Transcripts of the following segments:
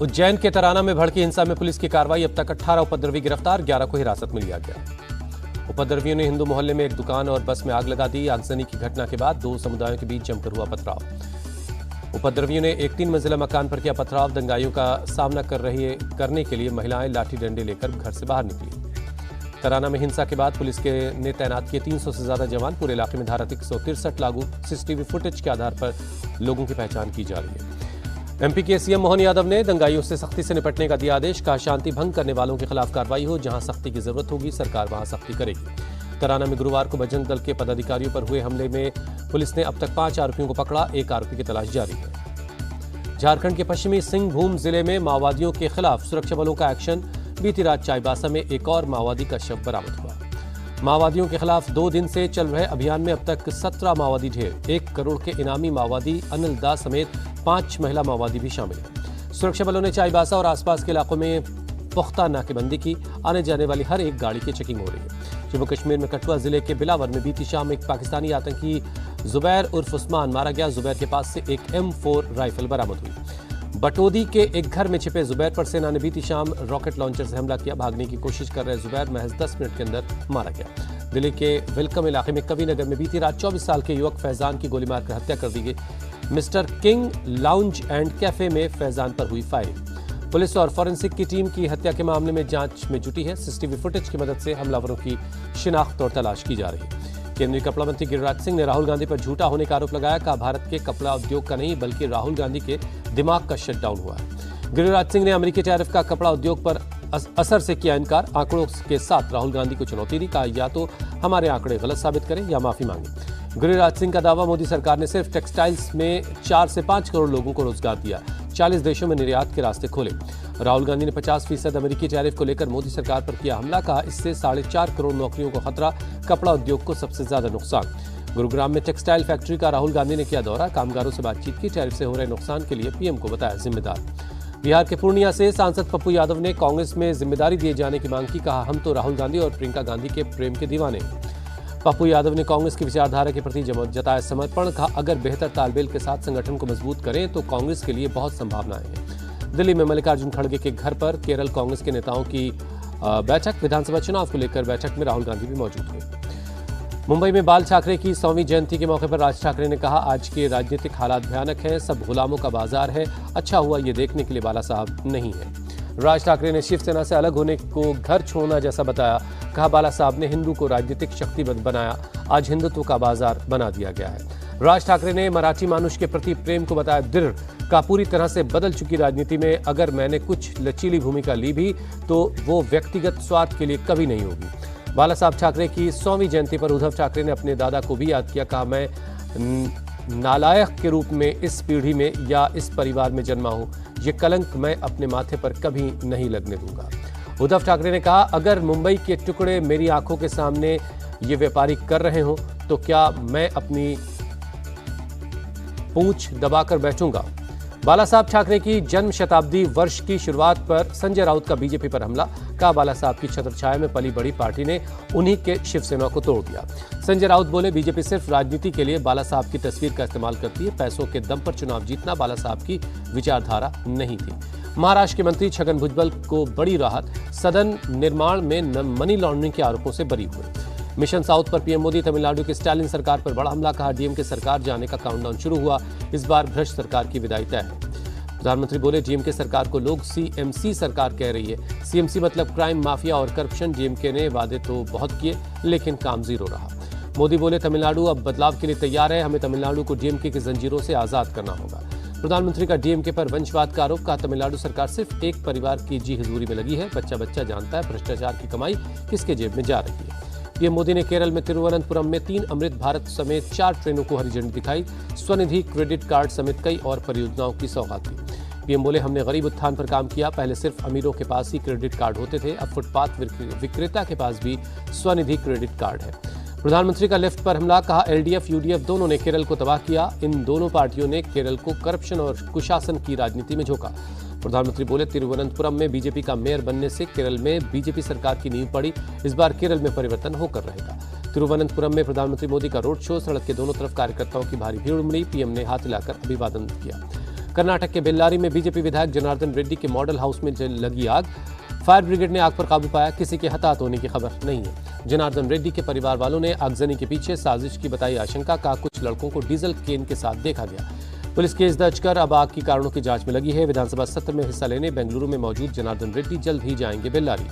उज्जैन के तराना में भड़की हिंसा में पुलिस की कार्रवाई। अब तक 18 उपद्रवी गिरफ्तार, 11 को हिरासत में लिया गया। उपद्रवियों ने हिंदू मोहल्ले में एक दुकान और बस में आग लगा दी। आगजनी की घटना के बाद दो समुदायों के बीच जमकर हुआ पथराव। उपद्रवियों ने एक 3 मंजिला मकान पर किया पथराव। दंगाइयों का सामना करने के लिए महिलाएं लाठी डंडे लेकर घर से बाहर निकली। तराना में हिंसा के बाद पुलिस ने तैनात किए 300 से ज्यादा जवान। पूरे इलाके में धारा 163 लागू। सीसीटीवी फुटेज के आधार पर लोगों की पहचान की जा रही है। एमपी के सीएम मोहन यादव ने दंगाइयों से सख्ती से निपटने का दिया आदेश। कहा, शांति भंग करने वालों के खिलाफ कार्रवाई हो। जहां सख्ती की जरूरत होगी सरकार वहां सख्ती करेगी। तराना में गुरुवार को बजरंग दल के पदाधिकारियों पर हुए हमले में पुलिस ने अब तक 5 आरोपियों को पकड़ा। एक आरोपी की तलाश जारी है। झारखंड के पश्चिमी सिंहभूम जिले में माओवादियों के खिलाफ सुरक्षा बलों का एक्शन। बीती रात चाईबासा में एक और माओवादी का शव बरामद हुआ। माओवादियों के खिलाफ 2 दिन से चल रहे अभियान में अब तक 17 माओवादी ढेर। 1 करोड़ के इनामी माओवादी अनिल दास समेत 5 महिला माओवादी भी शामिल हैं। सुरक्षा बलों ने चाईबासा और आसपास के इलाकों में पुख्ता नाकेबंदी की। आने जाने वाली हर एक गाड़ी की चेकिंग हो रही है। जम्मू कश्मीर में कठुआ जिले के बिलावर में बीती शाम एक पाकिस्तानी आतंकी जुबैर उर्फ उस्मान मारा गया। जुबैर के पास से एक M4 राइफल बरामद हुई। बटोदी के एक घर में छिपे जुबैर पर सेना ने बीती शाम रॉकेट लॉन्चर से हमला किया। भागने की कोशिश कर रहे जुबैर महज 10 मिनट के अंदर मारा गया। दिल्ली के वेलकम इलाके में कविनगर में बीती रात 24 साल के युवक फैजान की गोली मारकर हत्या कर दी गई। Mister king lounge and cafe में फैजान पर हुई फायरिंग। पुलिस और फॉरेंसिक की टीम की हत्या के मामले में जांच में जुटी है। सीसीटीवी फुटेज की मदद से हमलावरों की शिनाख्त और तलाश की जा रही है। केंद्रीय कपड़ा मंत्री गिरिराज सिंह ने राहुल गांधी पर झूठा होने का आरोप लगाया। कहा, भारत के कपड़ा उद्योग का नहीं बल्कि राहुल गांधी के दिमाग का शटडाउन हुआ है। गिरिराज सिंह ने अमेरिकी टैरिफ का कपड़ा उद्योग पर असर से किया इनकार। आंकड़ों के साथ राहुल गांधी को चुनौती दी। कहा, या तो हमारे आंकड़े गलत साबित करें या माफी मांगे। गिरिराज सिंह का दावा, मोदी सरकार ने सिर्फ टेक्सटाइल्स में 4 से 5 करोड़ लोगों को रोजगार दिया, 40 देशों में निर्यात के रास्ते खोले। राहुल गांधी ने 50% अमेरिकी टैरिफ को लेकर मोदी सरकार पर किया हमला। कहा, इससे 4.5 करोड़ नौकरियों को खतरा, कपड़ा उद्योग को सबसे ज्यादा नुकसान। गुरुग्राम में टेक्सटाइल फैक्ट्री का राहुल गांधी ने किया दौरा। कामगारों से बातचीत की। टैरिफ से हो रहे नुकसान के लिए पीएम को बताया जिम्मेदार। बिहार के पूर्णिया से सांसद पप्पू यादव ने कांग्रेस में जिम्मेदारी दिए जाने की मांग की। कहा, हम तो राहुल गांधी और प्रियंका गांधी के प्रेम के दीवाने हैं। पप्पू यादव ने कांग्रेस की विचारधारा के प्रति जताया समर्पण। कहा, अगर बेहतर तालमेल के साथ संगठन को मजबूत करें तो कांग्रेस के लिए बहुत संभावनाएं हैं। दिल्ली में मल्लिकार्जुन खड़गे के घर पर केरल कांग्रेस के नेताओं की बैठक। विधानसभा चुनाव को लेकर बैठक में राहुल गांधी भी मौजूद हुए। मुंबई में बाल ठाकरे की 100वीं जयंती के मौके पर राज ठाकरे ने कहा, आज के राजनीतिक हालात भयानक हैं, सब गुलामों का बाजार है। अच्छा हुआ ये देखने के लिए बाला साहब नहीं है। राज ठाकरे ने शिवसेना से अलग होने को घर छोड़ना जैसा बताया। कहा, बाला साहब ने हिंदू को राजनीतिक शक्ति बनाया, आज हिंदुत्व का बाजार बना दिया गया है। राज ठाकरे ने मराठी मानुष के प्रति प्रेम को बताया दृढ़। का पूरी तरह से बदल चुकी राजनीति में अगर मैंने कुछ लचीली भूमिका ली भी तो वो व्यक्तिगत स्वार्थ के लिए कभी नहीं होगी। बाला साहब ठाकरे की 100वीं जयंती पर उद्धव ठाकरे ने अपने दादा को भी याद किया। कहा, मैं नालायक के रूप में इस पीढ़ी में या इस परिवार में जन्मा हूं, ये कलंक मैं अपने माथे पर कभी नहीं लगने दूंगा। उद्धव ठाकरे ने कहा, अगर मुंबई के टुकड़े मेरी आंखों के सामने ये व्यापारी कर रहे हो तो क्या मैं अपनी पूंछ दबाकर बैठूंगा। बाला साहब ठाकरे की जन्म शताब्दी वर्ष की शुरुआत पर संजय राउत का बीजेपी पर हमला। कहा, बाला साहब की छत्रछाया में पली बड़ी पार्टी ने उन्हीं के शिवसेना को तोड़ दिया। संजय राउत बोले, बीजेपी सिर्फ राजनीति के लिए बाला साहब की तस्वीर का इस्तेमाल करती है, पैसों के दम पर चुनाव जीतना बाला साहब की विचारधारा नहीं थी। महाराष्ट्र के मंत्री छगन भुजबल को बड़ी राहत, सदन निर्माण में मनी लॉन्ड्रिंग के आरोपों से बरी हुए। मिशन साउथ पर पीएम मोदी, तमिलनाडु की स्टालिन सरकार पर बड़ा हमला। कहा, डीएमके सरकार जाने का काउंटडाउन शुरू हुआ, इस बार भ्रष्ट सरकार की विदाई तय है। प्रधानमंत्री बोले, डीएमके सरकार को लोग सीएमसी सरकार कह रही है। सीएमसी मतलब क्राइम, माफिया और करप्शन। डीएमके ने वादे तो बहुत किए लेकिन काम जीरो रहा। मोदी बोले, तमिलनाडु अब बदलाव के लिए तैयार है, हमें तमिलनाडु को डीएमके की जंजीरों से आजाद करना होगा। प्रधानमंत्री का डीएमके पर वंशवाद का आरोप। कहा, तमिलनाडु सरकार सिर्फ एक परिवार की जी हजूरी में लगी है, बच्चा बच्चा जानता है भ्रष्टाचार की कमाई किसके जेब में जा रही है। पीएम मोदी ने केरल में तिरुवनंतपुरम में 3 अमृत भारत समेत 4 ट्रेनों को हरी झंडी दिखाई। स्वनिधि क्रेडिट कार्ड समेत कई और परियोजनाओं की सौगात दी। पीएम बोले, हमने गरीब उत्थान पर काम किया, पहले सिर्फ अमीरों के पास ही क्रेडिट कार्ड होते थे, अब फुटपाथ विक्रेता के पास भी स्वनिधि क्रेडिट कार्ड है। प्रधानमंत्री का लेफ्ट पर हमला। कहा, एलडीएफ यूडीएफ दोनों ने केरल को तबाह किया, इन दोनों पार्टियों ने केरल को करप्शन और कुशासन की राजनीति में झोंका। प्रधानमंत्री बोले, तिरुवनंतपुरम में बीजेपी का मेयर बनने से केरल में बीजेपी सरकार की नींव पड़ी, इस बार केरल में परिवर्तन होकर रहेगा। तिरुवनंतपुरम में प्रधानमंत्री मोदी का रोड शो, सड़क के दोनों तरफ कार्यकर्ताओं की भारी भीड़ उमड़ी। पीएम ने हाथ हिलाकर अभिवादन किया। कर्नाटक के बेल्लारी में बीजेपी विधायक जनार्दन रेड्डी के मॉडल हाउस में लगी आग। फायर ब्रिगेड ने आग पर काबू पाया। किसी के हताहत होने की खबर नहीं है। जनार्दन रेड्डी के परिवार वालों ने आगजनी के पीछे साजिश की बताई आशंका। कहा कुछ लड़कों को डीजल केन के साथ देखा गया। पुलिस केस दर्ज कर अब आग की कारणों की जांच में लगी है। विधानसभा सत्र में हिस्सा लेने बेंगलुरु में मौजूद जनार्दन रेड्डी जल्द ही जाएंगे बेल्लारी।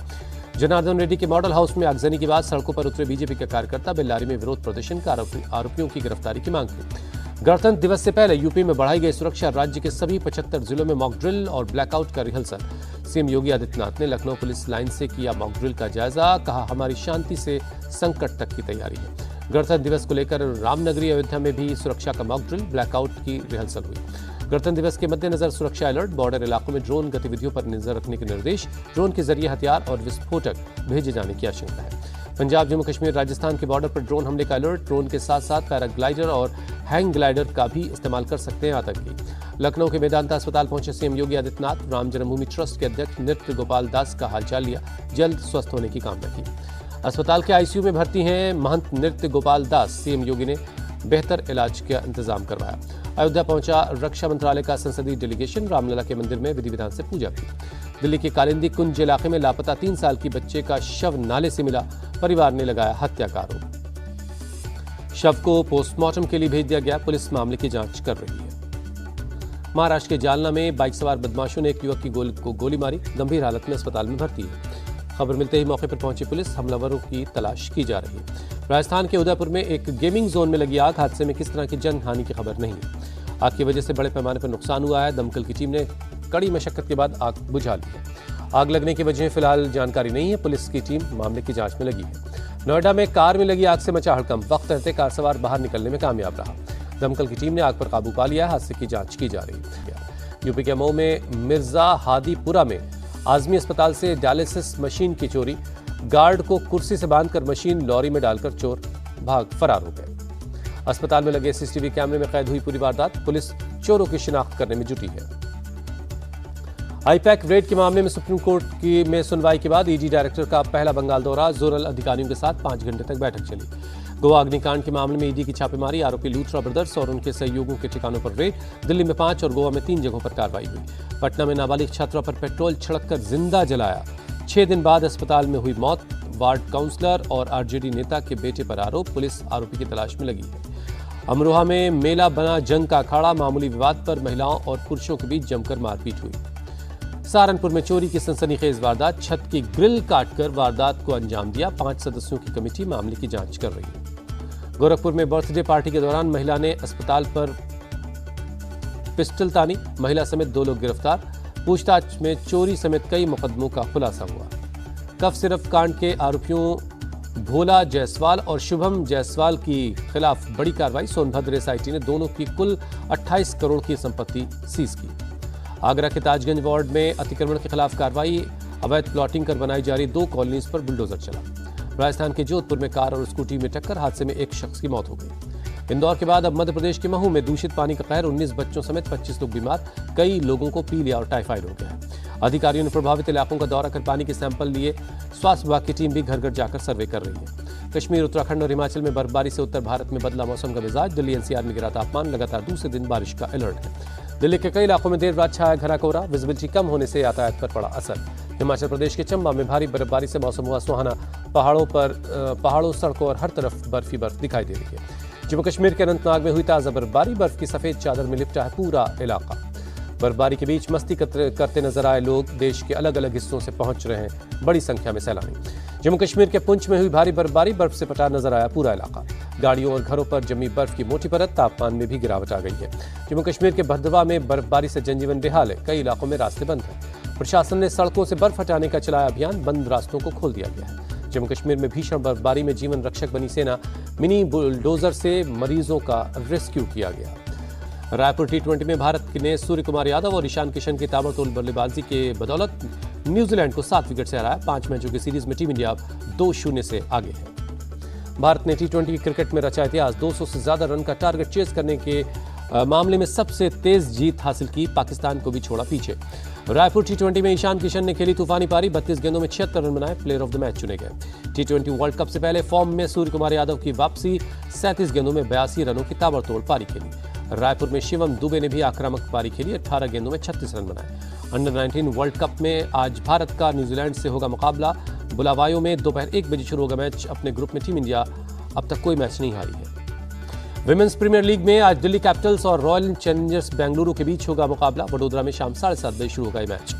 जनार्दन रेड्डी के मॉडल हाउस में आगजनी के बाद सड़कों पर उतरे बीजेपी के कार्यकर्ता बेल्लारी में विरोध प्रदर्शन कर आरोपियों की गिरफ्तारी की मांग की। गणतंत्र दिवस से पहले यूपी में बढ़ाई गई सुरक्षा। राज्य के सभी 75 जिलों में मॉक ड्रिल और ब्लैकआउट का रिहर्सल। सीएम योगी आदित्यनाथ ने लखनऊ पुलिस लाइन से किया मॉक ड्रिल का जायजा। कहा हमारी शांति से संकट तक की तैयारी है। गणतंत्र दिवस को लेकर रामनगरी अयोध्या में भी सुरक्षा का मॉक ड्रिल ब्लैकआउट की रिहर्सल हुई। गणतंत्र दिवस के मद्देनजर सुरक्षा अलर्ट। बॉर्डर इलाकों में ड्रोन गतिविधियों पर नजर रखने के निर्देश। ड्रोन के जरिए हथियार और विस्फोटक भेजे जाने की आशंका है। पंजाब, जम्मू कश्मीर, राजस्थान के बॉर्डर पर ड्रोन हमले का अलर्ट। ड्रोन के साथ साथ पैराग्लाइडर और हैंग ग्लाइडर का भी इस्तेमाल कर सकते हैं आतंकी। लखनऊ के मेदांता अस्पताल पहुंचे सीएम योगी आदित्यनाथ। राम जन्मभूमि ट्रस्ट के अध्यक्ष नृत्य गोपाल दास का हालचाल लिया। जल्द स्वस्थ होने की कामना की। अस्पताल के आईसीयू में भर्ती हैं महंत नृत्य गोपाल दास। सीएम योगी ने बेहतर इलाज का इंतजाम करवाया। अयोध्या पहुंचा रक्षा मंत्रालय का संसदीय डेलीगेशन। रामलला के मंदिर में विधि विधान से पूजा की। दिल्ली के कालिंदी कुंज इलाके में लापता 3 साल की बच्चे का शव नाले से मिला। परिवार ने लगाया हत्या का आरोप। शव को पोस्टमार्टम के लिए भेज दिया गया। पुलिस मामले की जांच कर रही है। महाराष्ट्र के जालना में बाइक सवार बदमाशों ने एक युवक की गोली मारी। गंभीर हालत में अस्पताल में भर्ती है। खबर मिलते ही मौके पर पहुंची पुलिस। हमलावरों की तलाश की जा रही है। राजस्थान के उदयपुर में एक गेमिंग जोन में लगी आग। हादसे में किस तरह की जन हानि की खबर नहीं है। आग की वजह से बड़े पैमाने पर नुकसान हुआ है। दमकल की टीम ने कड़ी मशक्कत के बाद आग बुझा ली है। आग लगने की वजह फिलहाल जानकारी नहीं है। पुलिस की टीम मामले की जांच में लगी है। नोएडा में कार में लगी आग से मचा हड़कंप। वक्त रहते कार सवार बाहर निकलने में कामयाब रहा। दमकल की टीम ने आग पर काबू पा लिया। हादसे की जांच की जा रही है। यूपी के मऊ में मिर्जा हादीपुरा में आजमी अस्पताल से डायलिसिस मशीन की चोरी। गार्ड को कुर्सी से बांधकर मशीन लॉरी में डालकर चोर फरार हो गए। अस्पताल में लगे सीसीटीवी कैमरे में कैद हुई पूरी वारदात। पुलिस चोरों की शिनाख्त करने में जुटी है। आईपैक रेड के मामले में सुप्रीम कोर्ट में सुनवाई के बाद ईडी डायरेक्टर का पहला बंगाल दौरा। जोनल अधिकारियों के साथ 5 घंटे तक बैठक चली। गोवा अग्निकांड के मामले में ईडी की छापेमारी। आरोपी लूथरा ब्रदर्स और उनके सहयोगियों के ठिकानों पर रेड। दिल्ली में 5 और गोवा में 3 जगहों पर कार्रवाई हुई। पटना में नाबालिग छात्रा पर पेट्रोल छिड़ककर जिंदा जलाया। 6 दिन बाद अस्पताल में हुई मौत। वार्ड काउंसलर और आरजेडी नेता के बेटे पर आरोप। पुलिस आरोपी की तलाश में लगी है। अमरोहा में मेला बना जंग का अखाड़ा। मामूली विवाद पर महिलाओं और पुरुषों के बीच जमकर मारपीट हुई। सहारनपुर में चोरी की सनसनीखेज वारदात। छत की ग्रिल काटकर वारदात को अंजाम दिया। 5 सदस्यों की कमेटी मामले की जांच कर रही है। गोरखपुर में बर्थडे पार्टी के दौरान महिला ने अस्पताल पर पिस्टल तानी। महिला समेत 2 लोग गिरफ्तार। पूछताछ में चोरी समेत कई मुकदमों का खुलासा हुआ। कफ सिरफ कांड के आरोपियों भोला जायसवाल और शुभम जायसवाल की खिलाफ बड़ी कार्रवाई। सोनभद्र एसआईटी ने दोनों की कुल 28 करोड़ की संपत्ति सीज की। आगरा के ताजगंज वार्ड में अतिक्रमण के खिलाफ कार्रवाई। अवैध प्लॉटिंग कर बनाई जा रही 2 कॉलोनीज पर बुलडोजर चला। राजस्थान के जोधपुर में कार और स्कूटी में टक्कर। हादसे में एक शख्स की मौत हो गई। इंदौर के बाद अब मध्य प्रदेश के महू में दूषित पानी का कहर। 19 बच्चों समेत 25 लोग बीमार। कई लोगों को पीलिया और टाइफाइड हो गया है। अधिकारियों ने प्रभावित इलाकों का दौरा कर पानी के सैंपल लिए। स्वास्थ्य विभाग की टीम भी घर घर जाकर सर्वे कर रही है। कश्मीर, उत्तराखंड और हिमाचल में बर्फबारी से उत्तर भारत में बदला मौसम का मिजाज। दिल्ली एनसीआर में गिरा तापमान। लगातार दूसरे दिन बारिश का अलर्ट है। दिल्ली के कई इलाकों में देर रात छाया घना कोहरा। विजिबिलिटी कम होने से यातायात पर पड़ा असर। हिमाचल प्रदेश के चंबा में भारी बर्फबारी से मौसम हुआ सुहाना। पहाड़ों, सड़कों और हर तरफ बर्फ ही बर्फ दिखाई दे रही है। जम्मू कश्मीर के अनंतनाग में हुई ताजा बर्फबारी। बर्फ की सफेद चादर में लिपटा है पूरा इलाका। बर्फबारी के बीच मस्ती करते नजर आए लोग। देश के अलग अलग हिस्सों से पहुंच रहे हैं बड़ी संख्या में सैलानी। जम्मू कश्मीर के पुंछ में हुई भारी बर्फबारी। बर्फ से पटा नजर आया पूरा इलाका। गाड़ियों और घरों पर जमी बर्फ की मोटी परत। तापमान में भी गिरावट आ गई है। जम्मू कश्मीर के भदरवा में बर्फबारी से जनजीवन बेहाल है। कई इलाकों में रास्ते बंद हैं। प्रशासन ने सड़कों से बर्फ हटाने का चलाया अभियान। बंद रास्तों को खोल दिया गया है। जम्मू कश्मीर में भीषण बर्फबारी में जीवन रक्षक बनी सेना। मिनी बुलडोजर से मरीजों का रेस्क्यू किया गया। रायपुर T20 में भारत ने सूर्य कुमार यादव और ईशान किशन की ताबड़तोड़ बल्लेबाजी के बदौलत न्यूजीलैंड को 7 विकेट से हराया। 5 मैचों की सीरीज में टीम इंडिया 2-0 से आगे है। भारत ने T20 क्रिकेट में रचा इतिहास। 200 से ज्यादा रन का टारगेट चेज करने के मामले में सबसे तेज जीत हासिल की। पाकिस्तान को भी छोड़ा पीछे। रायपुर T20 में ईशान किशन ने खेली तूफानी पारी। 32 गेंदों में 76 रन बनाए। प्लेयर ऑफ द मैच चुने गए। T20 वर्ल्ड कप से पहले फॉर्म में सूर्य कुमार यादव की वापसी। 37 गेंदों में 82 रनों की ताबड़तोड़ पारी खेली। रायपुर में शिवम दुबे ने भी आक्रामक पारी खेली, 18 गेंदों में 36 रन बनाए। अंडर 19 वर्ल्ड कप में आज भारत का न्यूजीलैंड से होगा मुकाबला। बुलावायो में दोपहर 1 बजे शुरू होगा मैच। अपने ग्रुप में टीम इंडिया अब तक कोई मैच नहीं हारी है। विमेंस प्रीमियर लीग में आज दिल्ली कैपिटल्स और रॉयल चैलेंजर्स बेंगलुरु के बीच होगा मुकाबला। वडोदरा में शाम 7:30 बजे शुरू होगा ये match.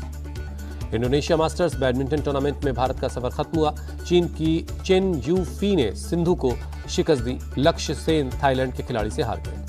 Indonesia masters badminton tournament में भारत का सफर खत्म हुआ। चीन की चेन यू फी ने सिंधु को शिकस्त दी। लक्ष्य सेन थाईलैंड के खिलाड़ी से हार गए।